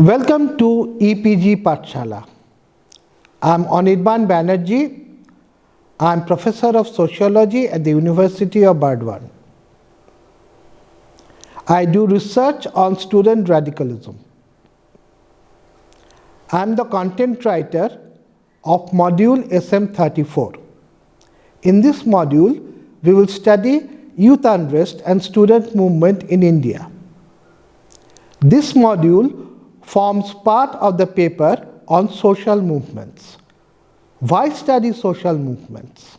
Welcome to EPG Pathshala. I'm Anirban Banerjee. I'm Professor of Sociology at the University of Burdwan. I do research on student radicalism. I'm the content writer of module SM34. In this module, we will study youth unrest and student movement in India. This module forms part of the paper on social movements. Why study social movements?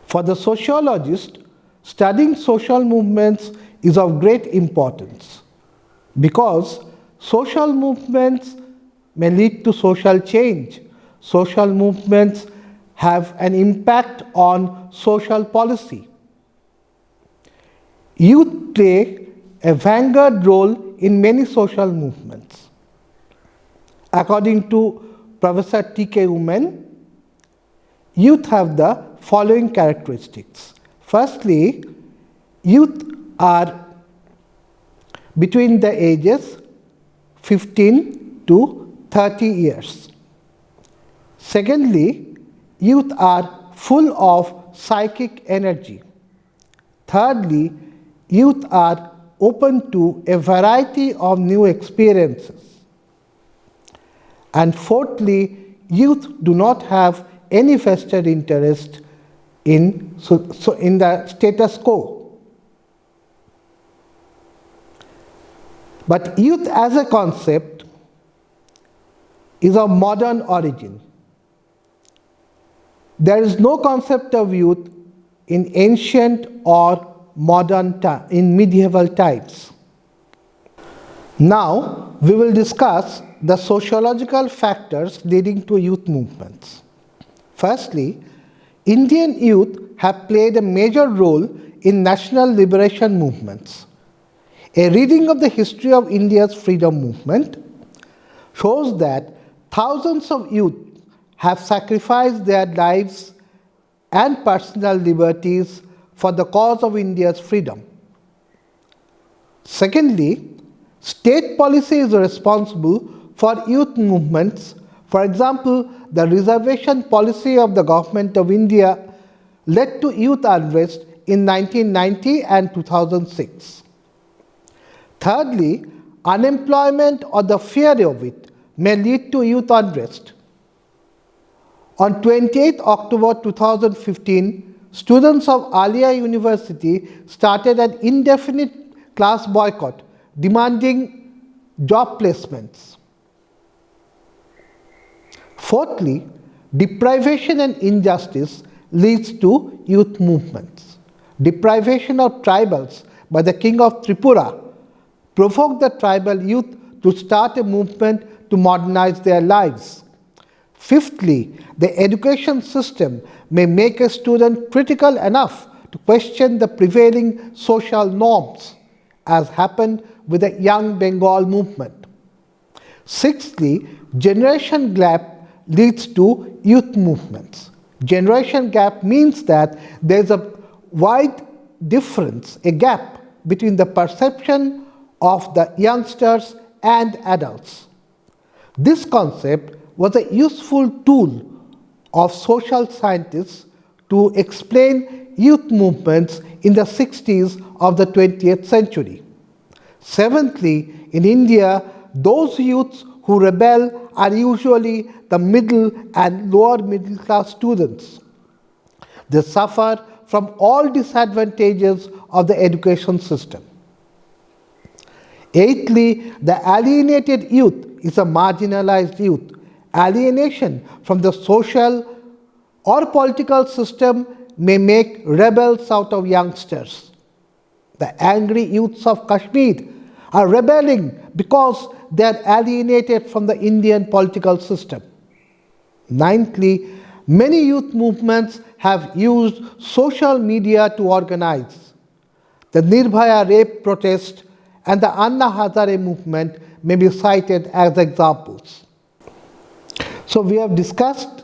For the sociologist, studying social movements is of great importance because social movements may lead to social change. Social movements have an impact on social policy. Youth play a vanguard role in many social movements. According to Professor T.K. Umen, youth have the following characteristics. Firstly, youth are between the ages 15 to 30 years. Secondly, youth are full of psychic energy. Thirdly, youth are open to a variety of new experiences. And fourthly, youth do not have any vested interest in the status quo. But youth as a concept is of modern origin. There is no concept of youth in ancient or in medieval times. Now, we will discuss the sociological factors leading to youth movements. Firstly, Indian youth have played a major role in national liberation movements. A reading of the history of India's freedom movement shows that thousands of youth have sacrificed their lives and personal liberties for the cause of India's freedom. Secondly, state policy is responsible for youth movements. For example, the reservation policy of the government of India led to youth unrest in 1990 and 2006. Thirdly, unemployment or the fear of it may lead to youth unrest. On 28 October 2015, students of Alia University started an indefinite class boycott demanding job placements. Fourthly, deprivation and injustice leads to youth movements. Deprivation of tribals by the king of Tripura provoked the tribal youth to start a movement to modernize their lives. Fifthly, the education system may make a student critical enough to question the prevailing social norms, as happened with the Young Bengal movement. Sixthly, generation gap leads to youth movements. Generation gap means that there is a wide difference, a gap between the perception of the youngsters and adults. This concept was a useful tool of social scientists to explain youth movements in the 60s of the 20th century. Seventhly, in India, those youths who rebel are usually the middle and lower middle class students. They suffer from all disadvantages of the education system. Eighthly, the alienated youth is a marginalized youth. Alienation from the social or political system may make rebels out of youngsters. The angry youths of Kashmir are rebelling because they are alienated from the Indian political system. Ninthly, many youth movements have used social media to organize. The Nirbhaya rape protest and the Anna Hazare movement may be cited as examples. So we have discussed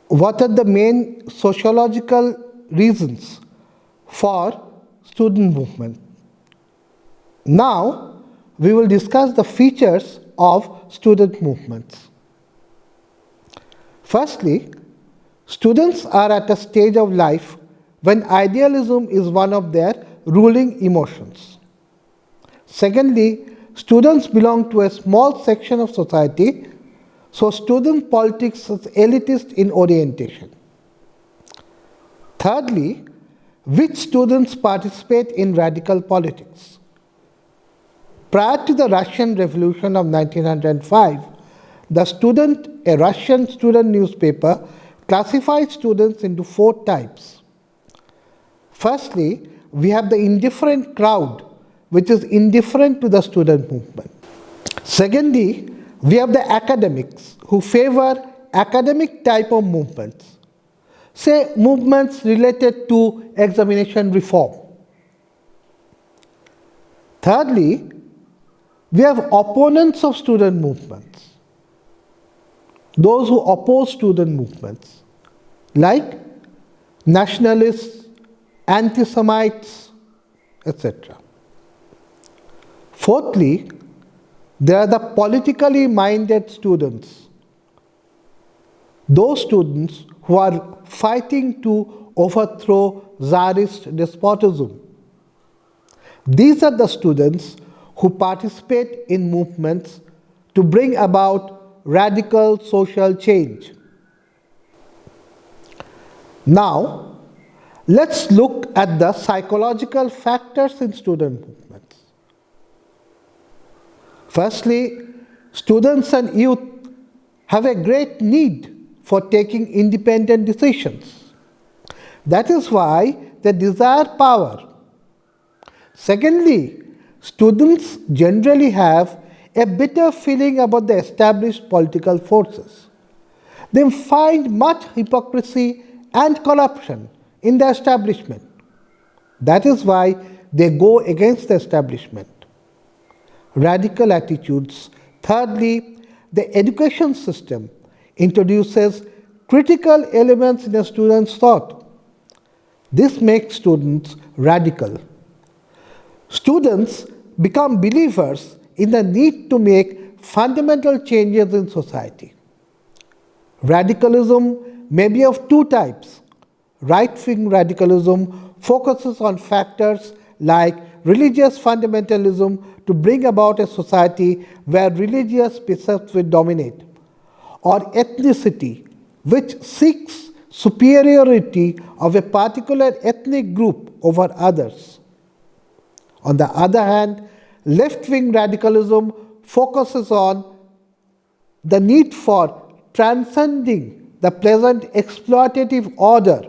what are the main sociological reasons for student movement. Now we will discuss the features of student movements. Firstly, students are at a stage of life when idealism is one of their ruling emotions. Secondly, students belong to a small section of society, so student politics is elitist in orientation. Thirdly, which students participate in radical politics? Prior to the Russian Revolution of 1905, a Russian student newspaper classified students into 4 types. Firstly, we have the indifferent crowd, which is indifferent to the student movement. Secondly, we have the academics who favor academic type of movements, say movements related to examination reform. Thirdly, we have opponents of student movements, those who oppose student movements, like nationalists, anti-Semites, etc. Fourthly, there are the politically minded students, those students who are fighting to overthrow Tsarist despotism. These are the students who participate in movements to bring about radical social change. Now, let's look at the psychological factors in student movements. Firstly, students and youth have a great need for taking independent decisions. That is why they desire power. Secondly, students generally have a bitter feeling about the established political forces. They find much hypocrisy and corruption in the establishment. That is why they go against the establishment. Radical attitudes. Thirdly, the education system introduces critical elements in a student's thought. This makes students radical. Students become believers in the need to make fundamental changes in society. Radicalism may be of 2 types. Right-wing radicalism focuses on factors like religious fundamentalism to bring about a society where religious precepts will dominate, or ethnicity, which seeks superiority of a particular ethnic group over others. On the other hand, left-wing radicalism focuses on the need for transcending the present exploitative order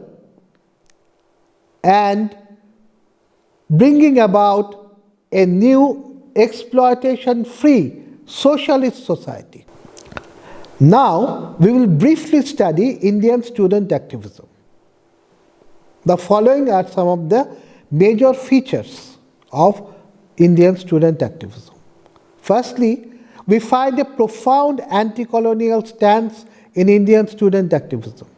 and bringing about a new exploitation-free socialist society. Now, we will briefly study Indian student activism. The following are some of the major features of Indian student activism. Firstly, we find a profound anti-colonial stance in Indian student activism.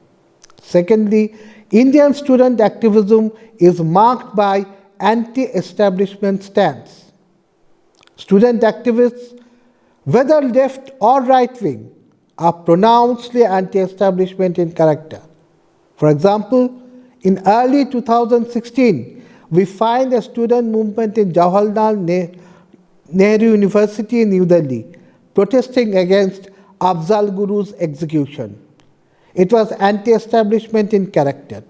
Secondly, Indian student activism is marked by anti-establishment stance. Student activists, whether left or right-wing, are pronouncedly anti-establishment in character. For example, in early 2016, we find a student movement in Jawaharlal Nehru University in New Delhi protesting against Afzal Guru's execution. It was anti-establishment in character.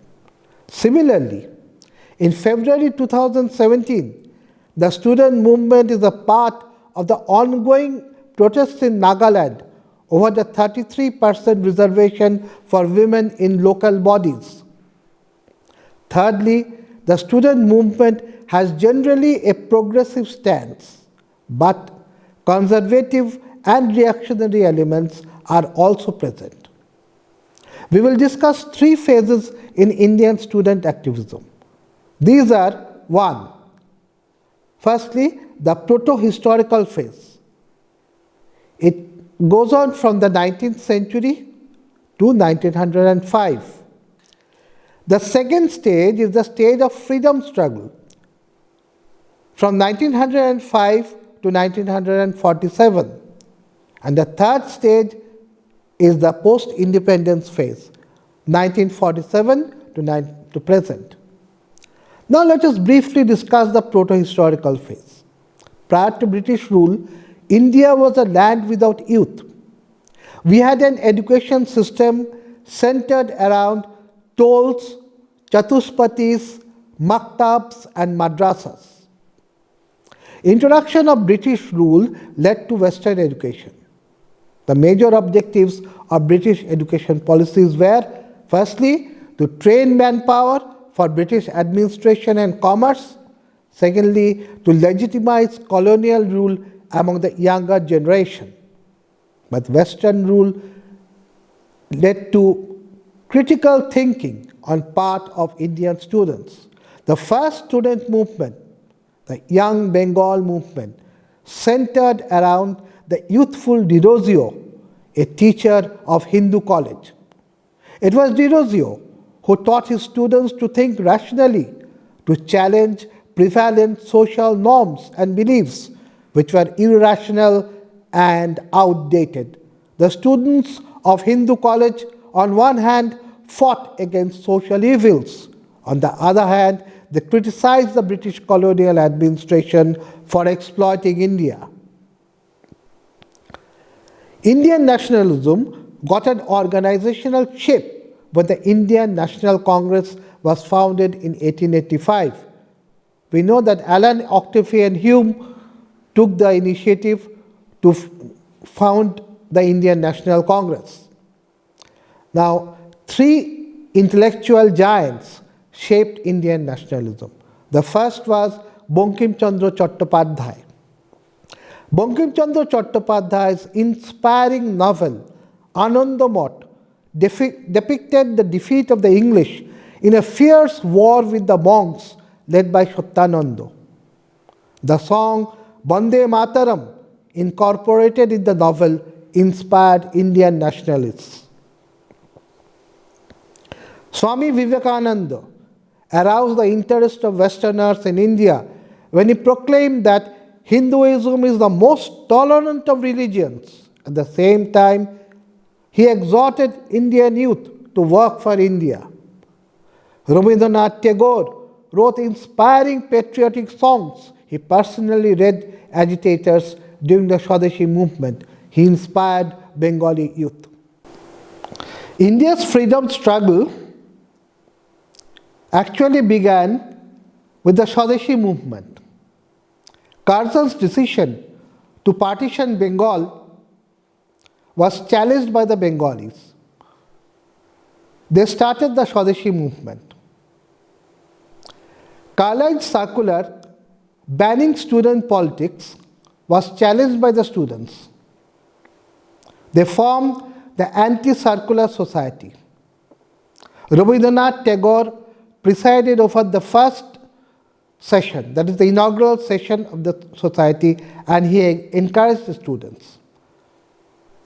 Similarly, in February 2017, the student movement is a part of the ongoing protests in Nagaland over the 33% reservation for women in local bodies. Thirdly, the student movement has generally a progressive stance, but conservative and reactionary elements are also present. We will discuss 3 phases in Indian student activism. These are 1. Firstly, the proto-historical phase. It goes on from the 19th century to 1905. The second stage is the stage of freedom struggle from 1905 to 1947. And the third stage is the post-independence phase, 1947 to present. Now let us briefly discuss the proto-historical phase. Prior to British rule, India was a land without youth. We had an education system centered around tolls, chatuspatis, maktabs and madrasas. Introduction of British rule led to Western education. The major objectives of British education policies were, firstly, to train manpower for British administration and commerce. Secondly, to legitimize colonial rule among the younger generation. But Western rule led to critical thinking on part of Indian students. The first student movement, the Young Bengal movement, centered around the youthful Dirozio, a teacher of Hindu college. It was Dirozio who taught his students to think rationally, to challenge prevalent social norms and beliefs which were irrational and outdated. The students of Hindu college, on one hand, fought against social evils. On the other hand, they criticized the British colonial administration for exploiting India. Indian nationalism got an organizational shape when the Indian National Congress was founded in 1885. We know that Allan Octavius and Hume took the initiative to found the Indian National Congress. Now, three intellectual giants shaped Indian nationalism. The first was Bankim Chandra Chattopadhyay. Bankim Chandra Chattopadhyay's inspiring novel, Anandamot, depicted the defeat of the English in a fierce war with the monks led by Satyananda. The song Bande Mataram, incorporated in the novel, inspired Indian nationalists. Swami Vivekananda aroused the interest of Westerners in India when he proclaimed that Hinduism is the most tolerant of religions. At the same time, he exhorted Indian youth to work for India. Rabindranath Tagore wrote inspiring patriotic songs. He personally read agitators during the Swadeshi movement. He inspired Bengali youth. India's freedom struggle actually began with the Swadeshi movement. Curzon's decision to partition Bengal was challenged by the Bengalis. They started the Swadeshi movement. Carlyle's circular banning student politics was challenged by the students. They formed the Anti-Circular Society. Rabindranath Tagore presided over the first session, that is the inaugural session of the society, and he encouraged the students.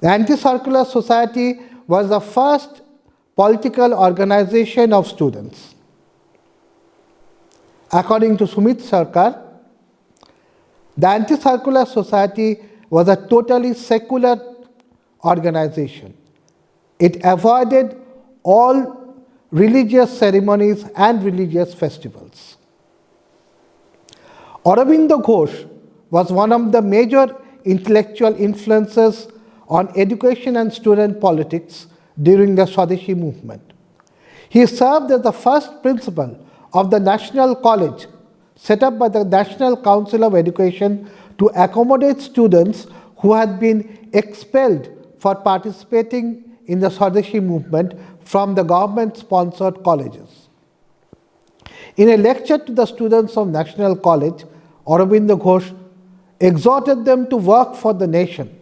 The Anti-Circular Society was the first political organization of students. According to Sumit Sarkar, the Anti-Circular Society was a totally secular organization. It avoided all religious ceremonies and religious festivals. Aurobindo Ghosh was one of the major intellectual influences on education and student politics during the Swadeshi movement. He served as the first principal of the National College set up by the National Council of Education to accommodate students who had been expelled for participating in the Swadeshi movement from the government-sponsored colleges. In a lecture to the students of National College, Aurobindo Ghosh exhorted them to work for the nation.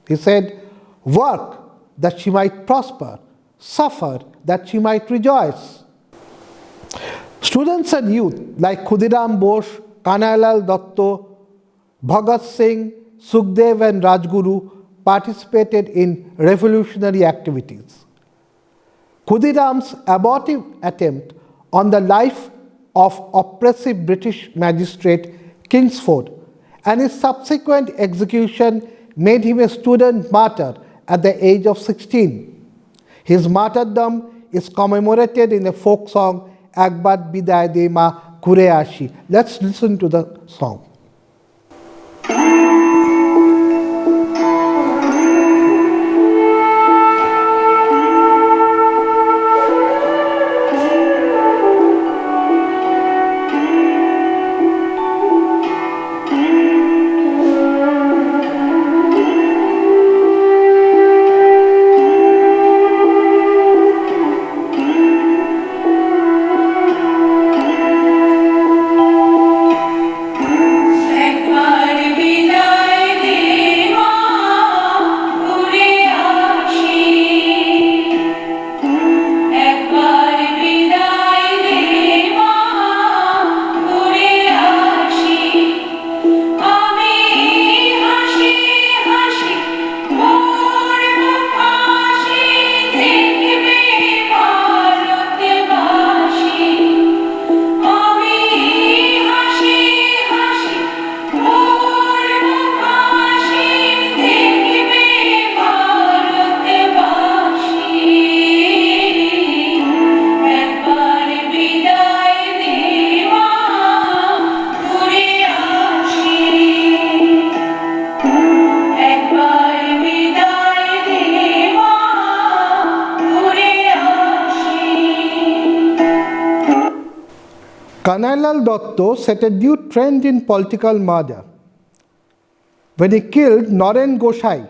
He said, "Work that she might prosper, suffer that she might rejoice." Students and youth like Khudiram Bose, Kanhailal Datta, Bhagat Singh, Sukhdev and Rajguru participated in revolutionary activities. Khudiram's abortive attempt on the life of oppressive British magistrate Kingsford and his subsequent execution made him a student martyr at the age of 16. His martyrdom is commemorated in a folk song, Ekbar Biday De Ma ঘুরে আসি. Let's listen to the song. Kanhailal Dotto set a new trend in political murder when he killed Naren Goshai,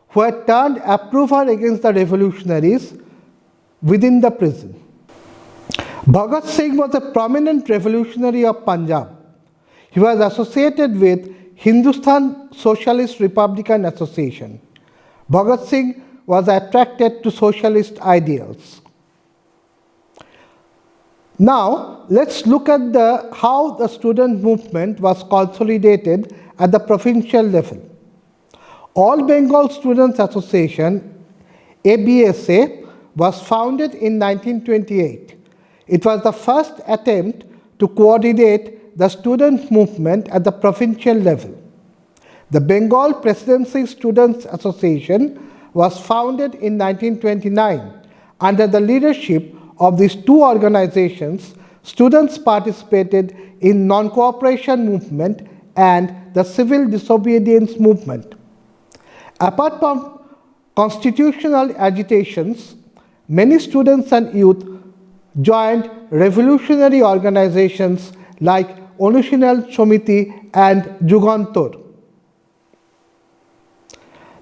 who had turned approver against the revolutionaries within the prison. Bhagat Singh was a prominent revolutionary of Punjab. He was associated with Hindustan Socialist Republican Association. Bhagat Singh was attracted to socialist ideals. Now, let's look at how the student movement was consolidated at the provincial level. All Bengal Students Association, ABSA, was founded in 1928. It was the first attempt to coordinate the student movement at the provincial level. The Bengal Presidency Students Association was founded in 1929. Under the leadership of these two organizations, students participated in non-cooperation movement and the civil disobedience movement. Apart from constitutional agitations, many students and youth joined revolutionary organizations like Anushinal Somiti and Jugantor.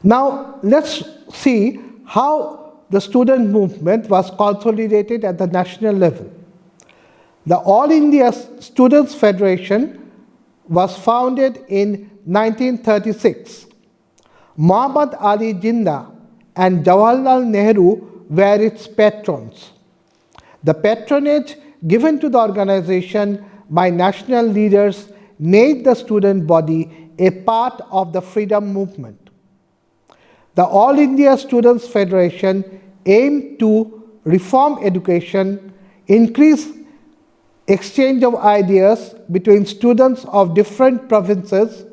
Now, let's see how the student movement was consolidated at the national level. The All India Students' Federation was founded in 1936. Muhammad Ali Jinnah and Jawaharlal Nehru were its patrons. The patronage given to the organization by national leaders made the student body a part of the freedom movement. The All India Students' Federation aimed to reform education, increase exchange of ideas between students of different provinces,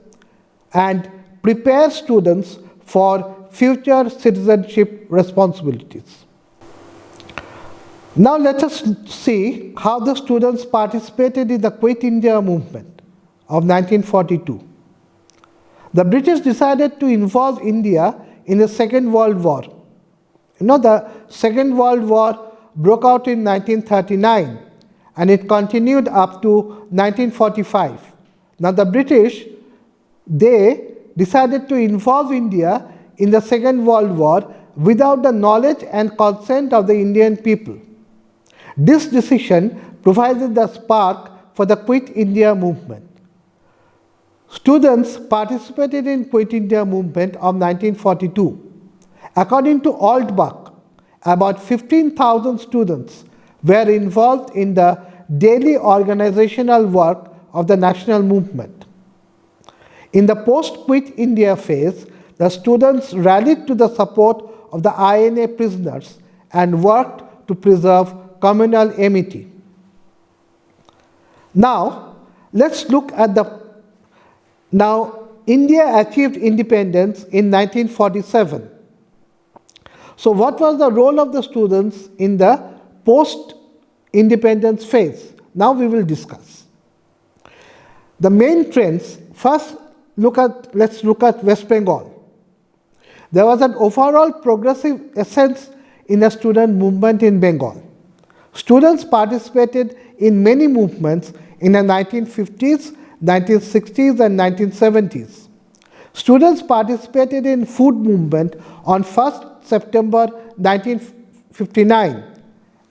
and prepare students for future citizenship responsibilities. Now let us see how the students participated in the Quit India movement of 1942. The British decided to involve India in the Second World War. The Second World War broke out in 1939 and it continued up to 1945. Now the British, they decided to involve India in the Second World War without the knowledge and consent of the Indian people. This decision provided the spark for the Quit India movement. Students participated in Quit India movement of 1942. According to Altbach, about 15,000 students were involved in the daily organizational work of the national movement. In the post-Quit India phase, the students rallied to the support of the INA prisoners and worked to preserve communal amity. Now, let's look at the Now, India achieved independence in 1947. So, what was the role of the students in the post-independence phase? Now we will discuss. The main trends, first let's look at West Bengal. There was an overall progressive essence in the student movement in Bengal. Students participated in many movements in the 1950s, 1960s and 1970s. Students participated in food movement on 1st September 1959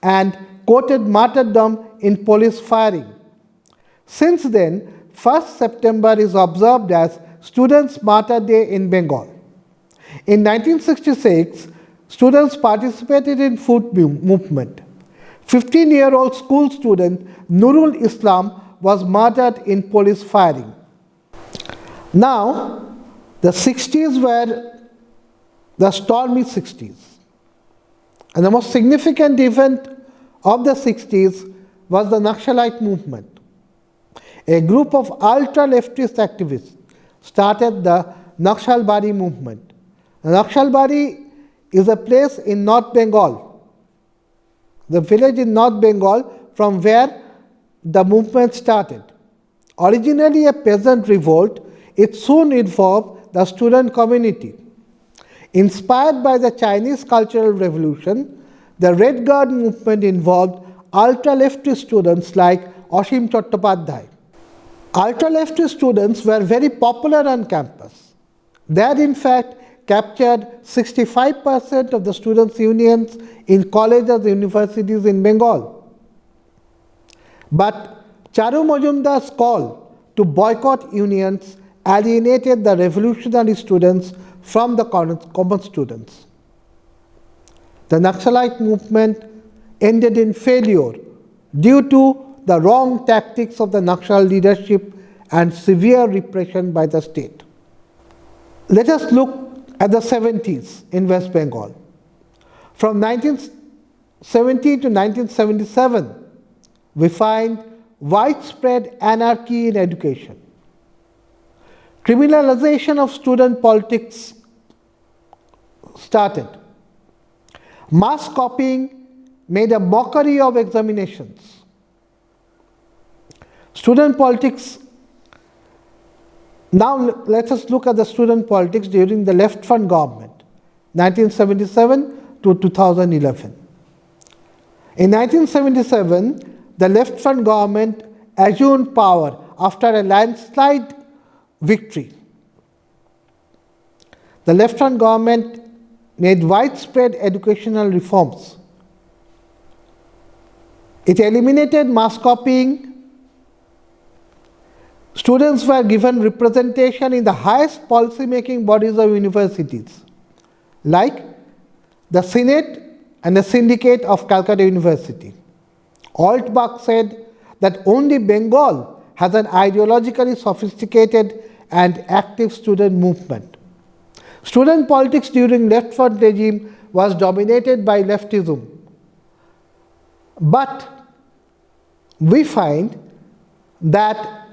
and quoted martyrdom in police firing. Since then, 1st September is observed as Students' Martyr Day in Bengal. In 1966, students participated in food movement. 15-year-old school student Nurul Islam was martyred in police firing. Now, the 60s were the stormy 60s. And the most significant event of the 60s was the Naxalite movement. A group of ultra-leftist activists started the Naxalbari movement. Naxalbari is a place in North Bengal, the village in North Bengal from where the movement started. Originally a peasant revolt, it soon involved the student community. Inspired by the Chinese Cultural Revolution, the Red Guard movement involved ultra-leftist students like Ashim Chattopadhyay. Ultra-leftist students were very popular on campus. They had in fact captured 65% of the students' unions in colleges and universities in Bengal. But Charu Majumdar's call to boycott unions alienated the revolutionary students from the common students. The Naxalite movement ended in failure due to the wrong tactics of the Naxal leadership and severe repression by the state. Let us look at the 70s in West Bengal. From 1970 to 1977, we find widespread anarchy in education. Criminalization of student politics started. Mass copying made a mockery of examinations. Student politics. Now let us look at the student politics during the Left Front government, 1977 to 2011. In 1977, the Left Front government assumed power after a landslide victory. The Left Front government made widespread educational reforms. It eliminated mass copying. Students were given representation in the highest policy-making bodies of universities, like the Senate and the Syndicate of Calcutta University. Altbach said that only Bengal has an ideologically sophisticated and active student movement. Student politics during Left Front regime was dominated by leftism. But we find that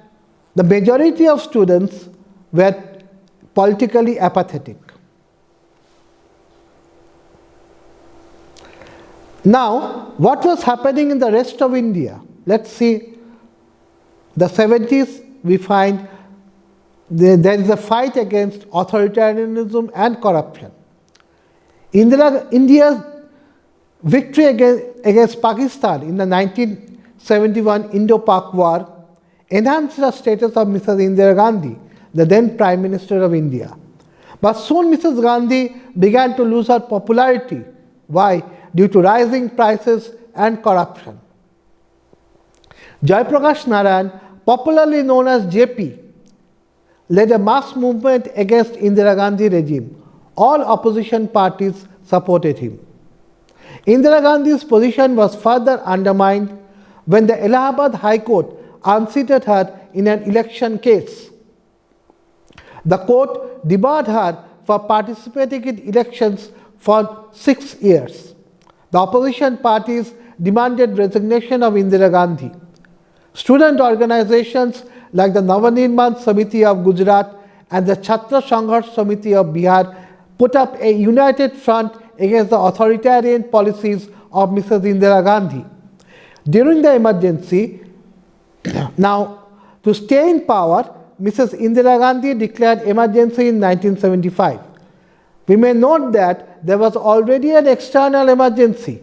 the majority of students were politically apathetic. Now, what was happening in the rest of India? Let's see. The 70s, we find there is a fight against authoritarianism and corruption. India's victory against Pakistan in the 1971 Indo-Pak War enhanced the status of Mrs. Indira Gandhi, the then Prime Minister of India. But soon Mrs. Gandhi began to lose her popularity. Why? Due to rising prices and corruption. Jayaprakash Narayan, popularly known as JP, led a mass movement against Indira Gandhi regime. All opposition parties supported him. Indira Gandhi's position was further undermined when the Allahabad High Court unseated her in an election case. The court debarred her for participating in elections for 6 years. The opposition parties demanded resignation of Indira Gandhi. Student organizations like the Navanirman Samiti of Gujarat and the Chhatra Sangharsh Samiti of Bihar put up a united front against the authoritarian policies of Mrs. Indira Gandhi. During the emergency, now to stay in power, Mrs. Indira Gandhi declared emergency in 1975. We may note that there was already an external emergency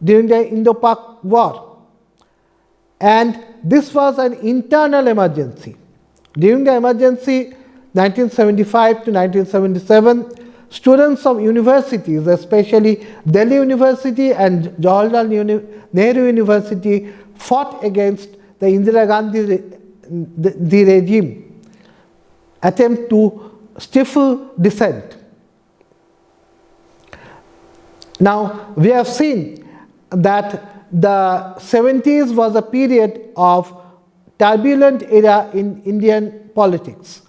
during the Indo-Pak War, and this was an internal emergency. During the emergency 1975 to 1977, students of universities, especially Delhi University and Jawaharlal Nehru University, fought against the Indira Gandhi the regime attempt to stifle dissent. Now, we have seen that the 70s was a period of turbulent era in Indian politics.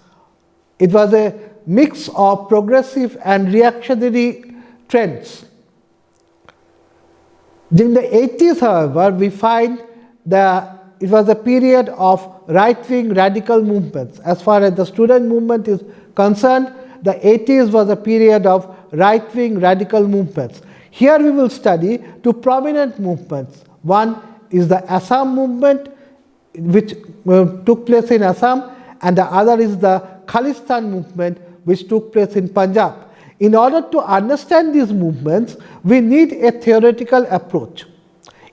It was a mix of progressive and reactionary trends. During the 80s, however, we find that it was a period of right-wing radical movements. As far as the student movement is concerned, the 80s was a period of right-wing radical movements. Here we will study two prominent movements. One is the Assam movement, which took place in Assam, and the other is the Khalistan movement, which took place in Punjab. In order to understand these movements, we need a theoretical approach.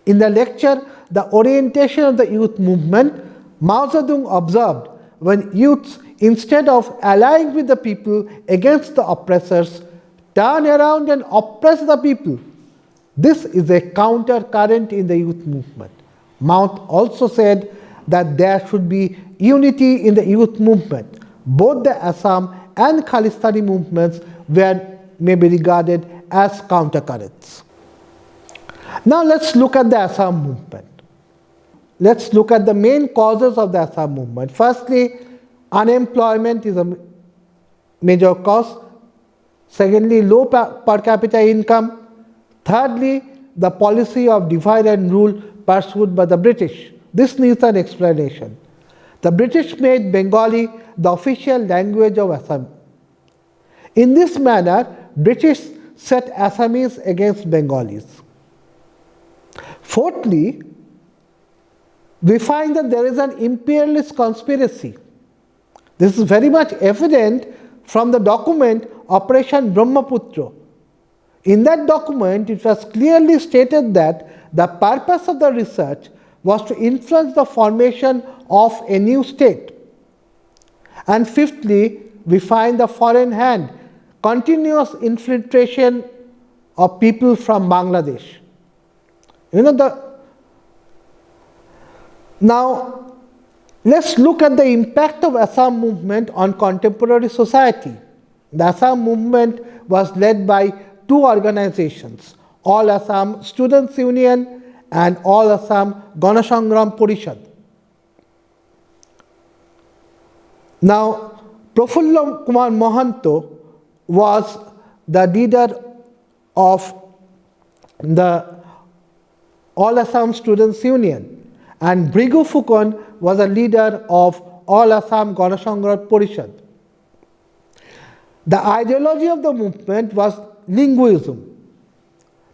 In the lecture, The Orientation of the Youth Movement, Mao Zedong observed, when youths, instead of allying with the people against the oppressors, turn around and oppress the people. This is a counter current in the youth movement. Mao also said that there should be unity in the youth movement. Both the Assam and Khalistani movements may be regarded as counter currents. Now let's look at the Assam movement. Let's look at the main causes of the Assam movement. Firstly, unemployment is a major cause. Secondly, low per capita income. Thirdly, the policy of divide and rule pursued by the British. This needs an explanation. The British made Bengali the official language of Assam. In this manner, British set Assamese against Bengalis. Fourthly, we find that there is an imperialist conspiracy. This is very much evident from the document Operation Brahmaputra. In that document, it was clearly stated that the purpose of the research was to influence the formation of a new state. And fifthly, we find the foreign hand, continuous infiltration of people from Bangladesh. Now, let's look at the impact of Assam movement on contemporary society. The Assam movement was led by two organizations, All Assam Students Union and All Assam Ganasangram Parishad. Now, Prafulla Kumar Mohanto was the leader of the All Assam Students Union, and Brigu Phukon was a leader of All Assam Ganasangram Parishad. The ideology of the movement was linguism.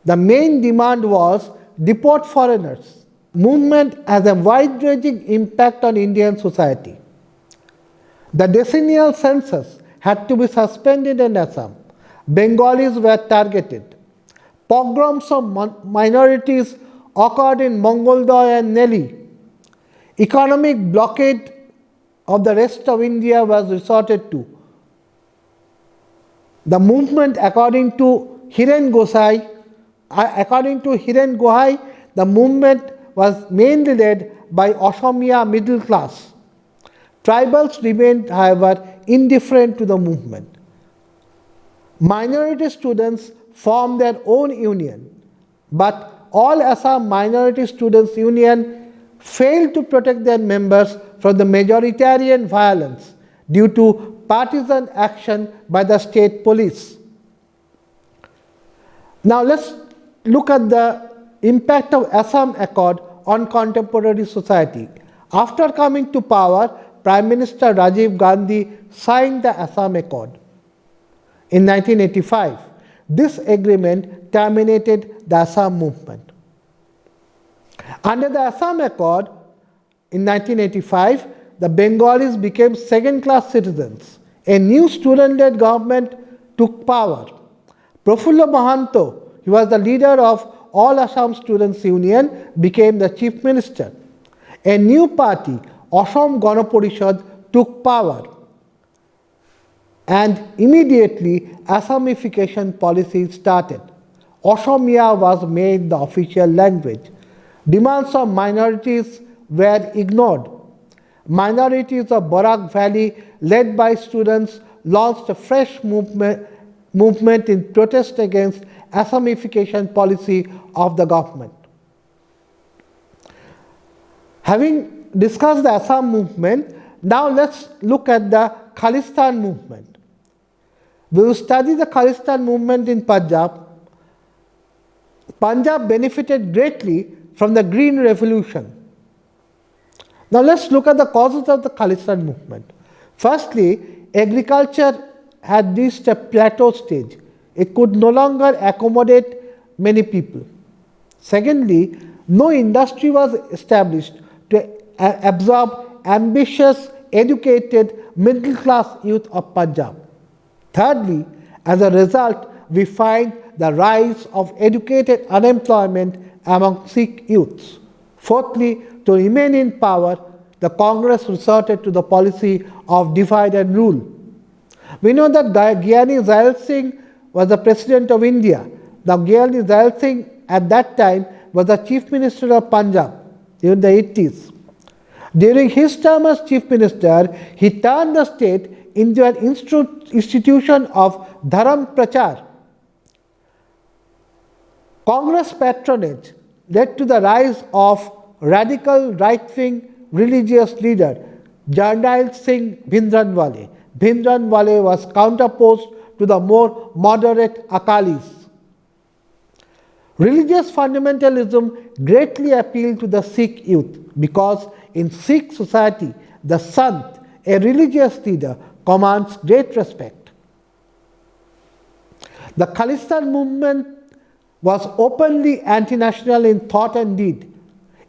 The main demand was deport foreigners. Movement has a wide-ranging impact on Indian society. The decennial census had to be suspended in Assam. Bengalis were targeted. Pogroms of minorities occurred in Mongoldoy and Nelly. Economic blockade of the rest of India was resorted to. The movement, according to Hiren Gohai, the movement was mainly led by Asamiya middle class. Tribals remained, however, indifferent to the movement. Minority students formed their own union, but All Assam Minority Students Union failed to protect their members from the majoritarian violence due to partisan action by the state police. Now let's look at the impact of Assam Accord on contemporary society. After coming to power, Prime Minister Rajiv Gandhi signed the Assam Accord in 1985. This agreement terminated the Assam movement. Under the Assam Accord in 1985, the Bengalis became second-class citizens. A new student-led government took power. Prafulla Mahanto, he was the leader of All Assam Students' Union, became the chief minister. A new party, Assam Gana Parishad, took power. And immediately, Assamification policy started. Assamia was made the official language. Demands of minorities were ignored. Minorities of Barak Valley, led by students, launched a fresh movement in protest against Assamification policy of the government. Having discussed the Assam movement, now let's look at the Khalistan movement. We will study the Khalistan movement in Punjab. Punjab benefited greatly from the Green Revolution. Now let's look at the causes of the Khalistan movement. Firstly, agriculture had reached a plateau stage. It could no longer accommodate many people. Secondly, no industry was established to absorb ambitious, educated, middle-class youth of Punjab. Thirdly, as a result, we find the rise of educated unemployment among Sikh youths. Fourthly, to remain in power, the Congress resorted to the policy of divide and rule. We know that Gyani Zail Singh was the President of India. Now, Gyani Zail Singh at that time was the Chief Minister of Punjab during the 80s. During his term as Chief Minister, he turned the state into an institution of Dharam Prachar. Congress patronage led to the rise of radical right-wing religious leader Jarnail Singh Bhindranwale. Bhindranwale was counterposed to the more moderate Akalis. Religious fundamentalism greatly appealed to the Sikh youth because in Sikh society, the Sant, a religious leader, commands great respect. The Khalistan movement was openly anti-national in thought and deed.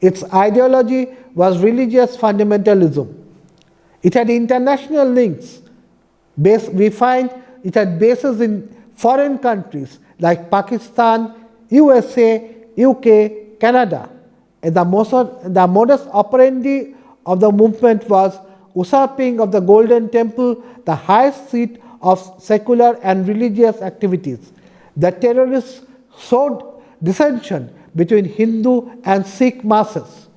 Its ideology was religious fundamentalism. It had international links. We find it had bases in foreign countries like Pakistan, USA, UK, Canada. And the modus operandi of the movement was usurping of the Golden Temple, the highest seat of secular and religious activities. The terrorists sowed dissension between Hindu and Sikh masses.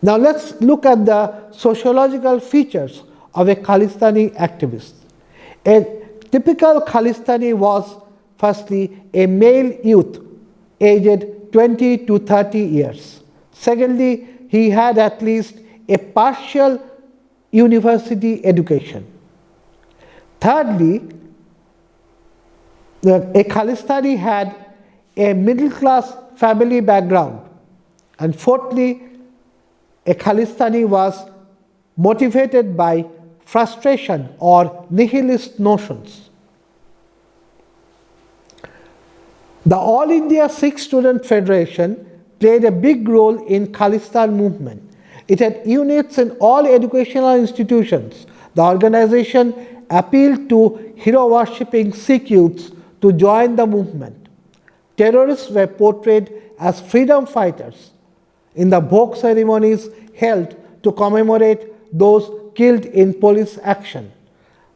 Now let's look at the sociological features of a Khalistani activist. A typical Khalistani was firstly a male youth aged 20 to 30 years. Secondly, he had at least a partial university education. Thirdly, a Khalistani had a middle class family background. And fourthly, a Khalistani was motivated by frustration or nihilist notions. The All India Sikh Student Federation played a big role in Khalistan movement. It had units in all educational institutions. The organization appealed to hero-worshipping Sikh youths to join the movement. Terrorists were portrayed as freedom fighters in the Bhog ceremonies held to commemorate those killed in police action.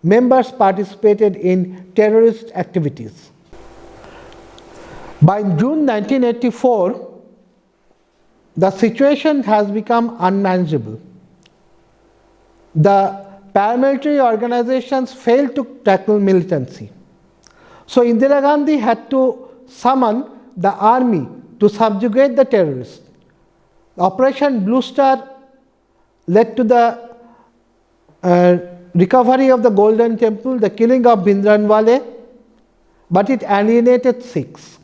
Members participated in terrorist activities. By June 1984, the situation has become unmanageable. The paramilitary organizations failed to tackle militancy. So Indira Gandhi had to summon the army to subjugate the terrorists. Operation Blue Star led to the recovery of the Golden Temple, the killing of Bhindranwale, but it alienated Sikhs.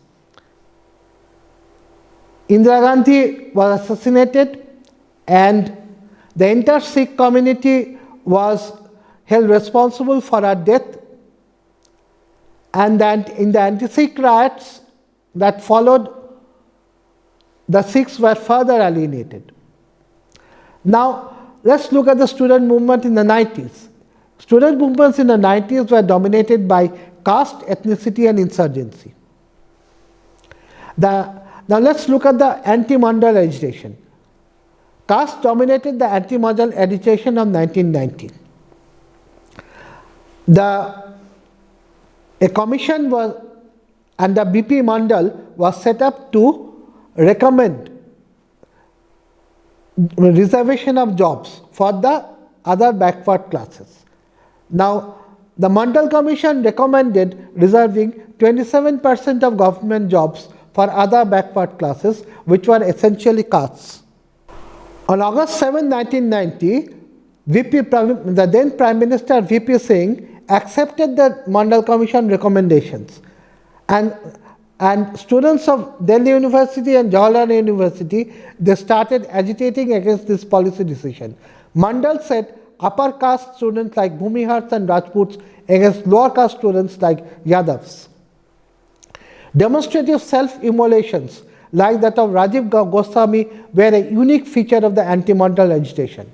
Indira Gandhi was assassinated and The entire Sikh community was held responsible for her death, and then in the anti-Sikh riots that followed, the Sikhs were further alienated. Now, let's look at the student movement in the 90s. Student movements in the 90s were dominated by caste, ethnicity, and insurgency. Now, let's look at the anti-Mandal agitation. Caste dominated the anti-Mandal agitation of 1990. A commission was under BP Mandal was set up to recommend reservation of jobs for the other backward classes. Now, the Mandal Commission recommended reserving 27% of government jobs for other backward classes, which were essentially castes. On August 7, 1990, the then Prime Minister VP Singh accepted the Mandal Commission recommendations, and students of Delhi University and Jawaharlal University, they started agitating against this policy decision. Mandal set upper caste students like Bhumihars and Rajputs against lower caste students like Yadavs. Demonstrative self-immolations like that of Rajiv Goswami were a unique feature of the anti-Mandal agitation.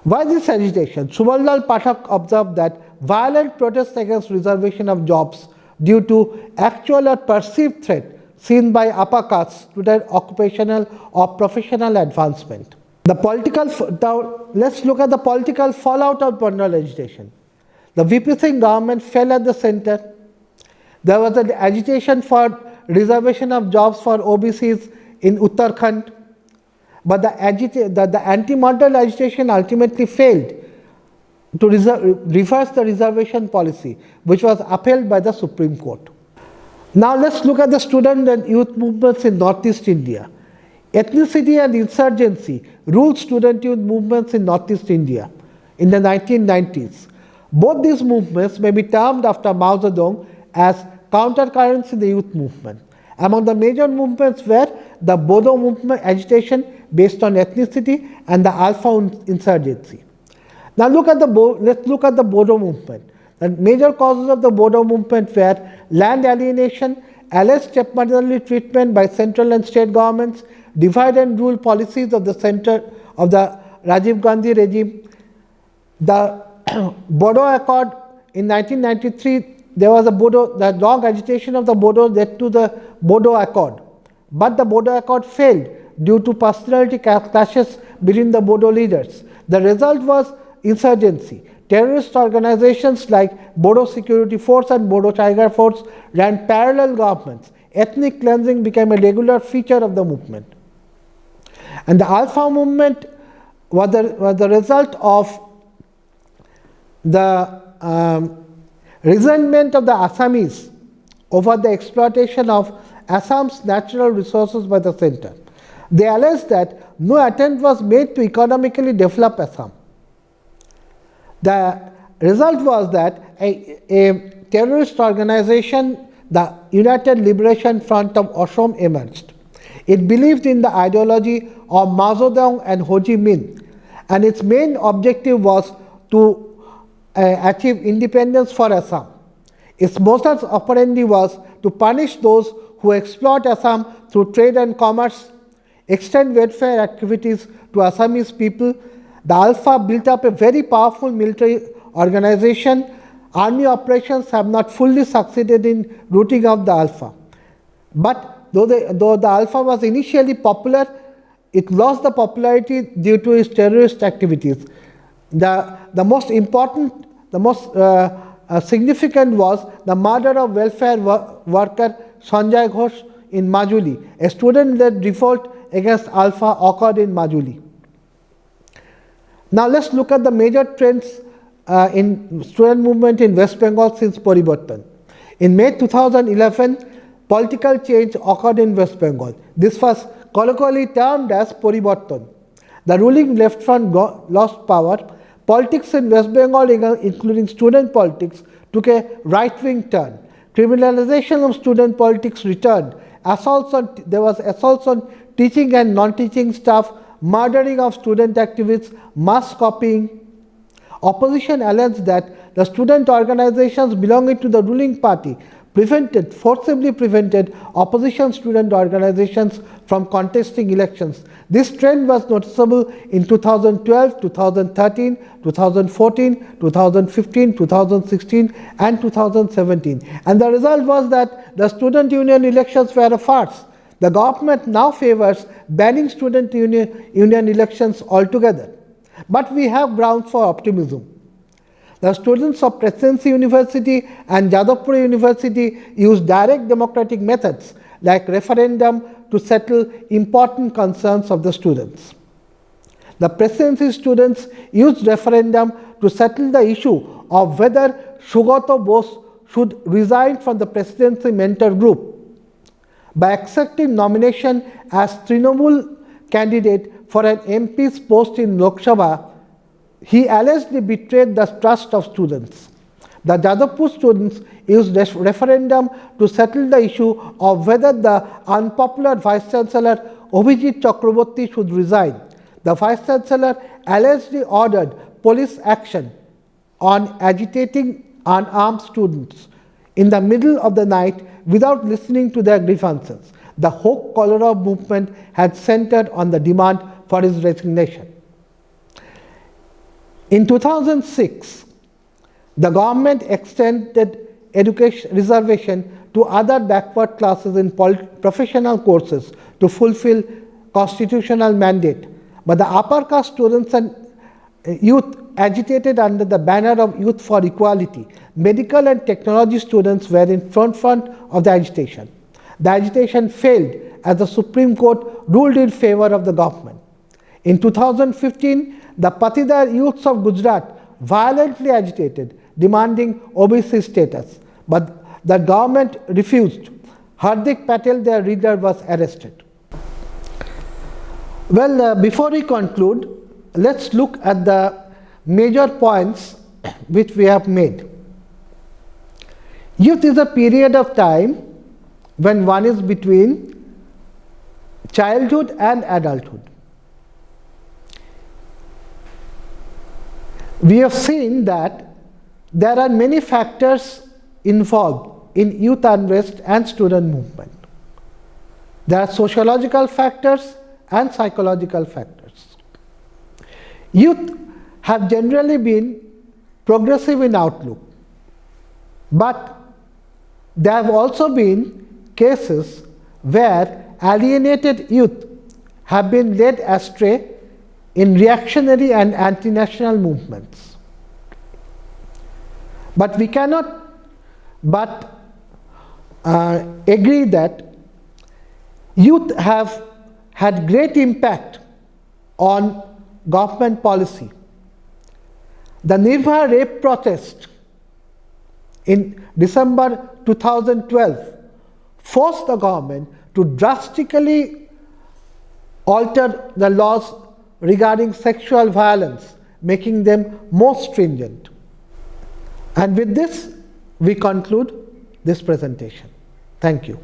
Why this agitation? Subarlal Pathak observed that violent protests against reservation of jobs due to actual or perceived threat seen by upper castes to their occupational or professional advancement. Let's look at the political fallout of Mandal agitation. The VP Singh government fell at the center. There was an agitation for reservation of jobs for OBCs in Uttarakhand, but the anti-Mandal agitation ultimately failed to reverse the reservation policy, which was upheld by the Supreme Court. Now let's look at the student and youth movements in Northeast India. Ethnicity and insurgency ruled student youth movements in Northeast India in the 1990s. Both these movements may be termed after Mao Zedong as countercurrents in the youth movement. Among the major movements were the Bodo movement agitation based on ethnicity and the Alpha insurgency. Now let's look at the Bodo movement. The major causes of the Bodo movement were land alienation, alleged stepmotherly treatment by central and state governments, divide and rule policies of the Rajiv Gandhi regime. The Bodo Accord in 1993, there was the long agitation of the Bodo led to the Bodo Accord. But the Bodo Accord failed due to personality clashes between the Bodo leaders. The result was insurgency. Terrorist organizations like Bodo Security Force and Bodo Tiger Force ran parallel governments. Ethnic cleansing became a regular feature of the movement. And the Alpha movement was the result of the resentment of the Assamese over the exploitation of Assam's natural resources by the center. They alleged that no attempt was made to economically develop Assam. The result was that a terrorist organization, the United Liberation Front of Assam, emerged. It believed in the ideology of Mao Zedong and Ho Chi Minh, and its main objective was to achieve independence for Assam. Its modus operandi was to punish those who exploit Assam through trade and commerce, extend welfare activities to Assamese people. The Alpha built up a very powerful military organization. Army operations have not fully succeeded in rooting out the Alpha. But though the Alpha was initially popular, it lost the popularity due to its terrorist activities. The most significant was the murder of welfare worker Sanjay Ghosh in Majuli. A student-led revolt against Alpha occurred in Majuli. Now let's look at the major trends in student movement in West Bengal since Parivartan. In May 2011, political change occurred in West Bengal. This was colloquially termed as Parivartan. The ruling left front lost power. Politics in West Bengal, including student politics, took a right-wing turn. Criminalization of student politics returned. There was assaults on teaching and non-teaching staff murdering of student activists, mass copying. Opposition alleged that the student organizations belonging to the ruling party forcibly prevented opposition student organizations from contesting elections. This trend was noticeable in 2012, 2013, 2014, 2015, 2016 and 2017. And the result was that the student union elections were a farce. The government now favors banning student union elections altogether. But we have grounds for optimism. The students of Presidency University and Jadavpur University use direct democratic methods like referendum to settle important concerns of the students. The Presidency students used referendum to settle the issue of whether Sugato Bose should resign from the Presidency mentor group. By accepting nomination as Trinamool candidate for an MP's post in Lok Sabha, he allegedly betrayed the trust of students. The Jadavpur students used referendum to settle the issue of whether the unpopular Vice Chancellor Abhijit Chakraborty should resign. The Vice Chancellor allegedly ordered police action on agitating unarmed students in the middle of the night without listening to their grievances. The whole cholera movement had centered on the demand for his resignation. In 2006, the government extended education reservation to other backward classes in professional courses to fulfill constitutional mandate. But the upper caste students and youth agitated under the banner of Youth for Equality. Medical and technology students were in front of the agitation. The agitation failed as the Supreme Court ruled in favor of the government. In 2015, the Patidar youths of Gujarat violently agitated, demanding OBC status, but the government refused. Hardik Patel, their leader, was arrested. Well, before we conclude, let's look at the major points which we have made. Youth is a period of time when one is between childhood and adulthood. We have seen that there are many factors involved in youth unrest and student movement. There are sociological factors and psychological factors. Youth have generally been progressive in outlook, but there have also been cases where alienated youth have been led astray in reactionary and anti-national movements. But we cannot but agree that youth have had great impact on government policy. The Nirbhaya rape protest in December 2012 forced the government to drastically alter the laws regarding sexual violence, making them more stringent. And with this, we conclude this presentation. Thank you.